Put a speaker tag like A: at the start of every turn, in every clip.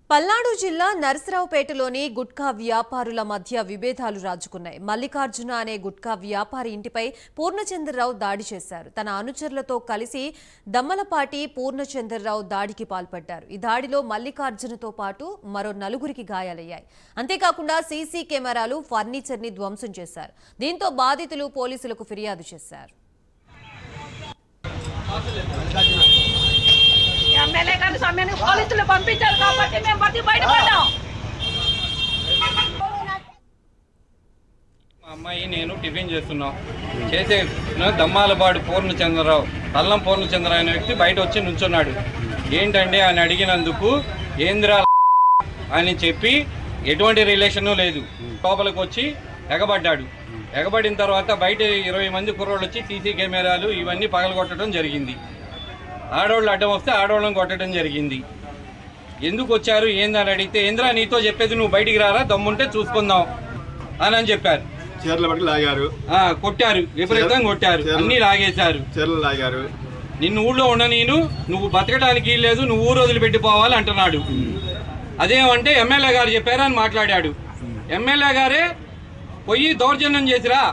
A: పల్నాడు జిల్లా నరసరావుపేటలోని గుట్కా వ్యాపారుల మధ్య విభేదాలు రాజుకున్నాయి. మల్లికార్జున అనే గుట్కా వ్యాపారి ఇంటిపై పూర్ణచంద్రరావు దాడి చేశారు. తన అనుచరులతో కలిసి దమ్మలపాటి పూర్ణచంద్రరావు దాడికి పాల్పడ్డారు. ఈ దాడిలో మల్లికార్జునతో పాటు మరో 4గురికి గాయాలయ్యాయి. అంతేకాకుండా సీసీ కెమెరాలు, ఫర్నిచర్ ని ధ్వంసం చేశారు. దీంతో బాధితులు పోలీసులకు ఫిర్యాదు చేశారు.
B: ఎమ్మెల్యే గారి సమయానికి పోలీసులు పంపించారు కాబట్టి మేము బయటపడ్డాం.
C: మా అమ్మాయి నేను టిఫిన్ చేస్తున్నాం. చేసే దమ్మాలపాడు పూర్ణచంద్రరావు, అల్లం పూర్ణచంద్రరావు అనే వ్యక్తి బయట వచ్చి నుంచున్నాడు. ఏంటండి అని అడిగినందుకు ఏంద్రా అని చెప్పి ఎటువంటి రిలేషను లేదు. లోపలికి వచ్చి ఎగబడ్డాడు. ఎగబడిన తర్వాత బయట 20 మంది కుర్రోళ్ళు వచ్చి సీసీ కెమెరాలు ఇవన్నీ పగలగొట్టడం జరిగింది. ఆడవాళ్ళు అడ్డం వస్తే ఆడవాళ్ళని కొట్టడం జరిగింది. ఎందుకు వచ్చారు ఏందని అడిగితే ఏంద్రా నీతో చెప్పేది, నువ్వు బయటికి రారా, దమ్ముంటే చూసుకుందాం అని చెప్పారు.
D: చీరలు బట్టి లాగారు,
C: కొట్టారు, విపరీతంగా కొట్టారు, అన్ని లాగేశారు.
D: చీరలు లాగారు.
C: నిన్ను ఊళ్ళో ఉండ నువ్వు బతకడానికి లేదు, నువ్వు ఊరు వదిలిపెట్టిపోవాలి అంటున్నాడు. అదేమంటే ఎమ్మెల్యే గారు చెప్పారని మాట్లాడాడు. ఎమ్మెల్యే గారే పోయి దౌర్జన్యం చేసిరా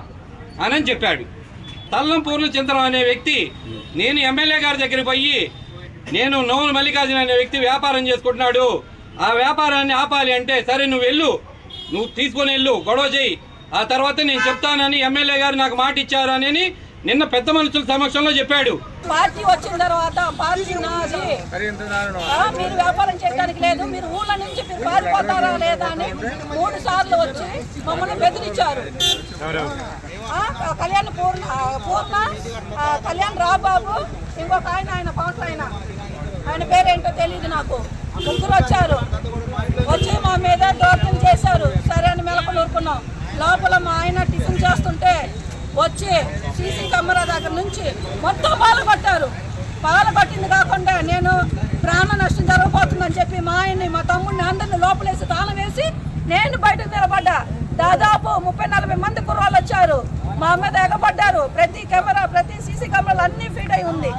C: అని చెప్పాడు. తల్లం పూర్ణచంద్రరావు అనే వ్యక్తి నేను ఎమ్మెల్యే గారి దగ్గరికి పోయి నేను నోముల మల్లికార్జున అనే వ్యక్తి వ్యాపారం చేసుకుంటున్నాడు, ఆ వ్యాపారాన్ని ఆపాలి అంటే సరే నువ్వు వెళ్ళు, నువ్వు తీసుకొని వెళ్ళు, గొడవ చేయి, ఆ తర్వాత నేను చెప్తానని ఎమ్మెల్యే గారు నాకు మాట ఇచ్చారు అని నిన్న పెద్ద మనుషుల సమక్షంలో చెప్పాడు.
B: పార్టీ వచ్చిన తర్వాత పార్టీ నాది, మీరు వ్యాపారం చేయడానికి లేదు, మీరు ఊళ్ళ నుంచి మీరు పారిపోతారా లేదా అని 3 సార్లు వచ్చి మమ్మల్ని బెదిరించారు. కళ్యాణ్ పూర్ణ కళ్యాణ్ రాబాబు, ఇంకొక ఆయన పవన్ ఆయన పేరేంటో తెలియదు నాకు. 3 వచ్చారు. వచ్చి మా మీద దౌర్జన్యం చేశారు. సరే అని మెలకలు ఊరుకున్నాం. లోపల మా ఆయన టిఫిన్ చేస్తుంటే వచ్చి సీసీ కెమెరా దగ్గర నుంచి మొత్తం పాల్గొట్టారు. పాల్గొట్టింది కాకుండా నేను ప్రాణ నష్టం జరగబోతుందని చెప్పి మా ఆయన్ని, మా తమ్ముడిని అందరిని లోపలేసి తాళం వేసి నేను బయటకు నిలబడ్డా. దాదాపు 30-40 మంది కుర్రాళ్ళు వచ్చారు, మా మీద ఎగబడ్డారు. ప్రతి సీసీ కెమెరాలు అన్నీ ఫీడ్ అయి ఉంది.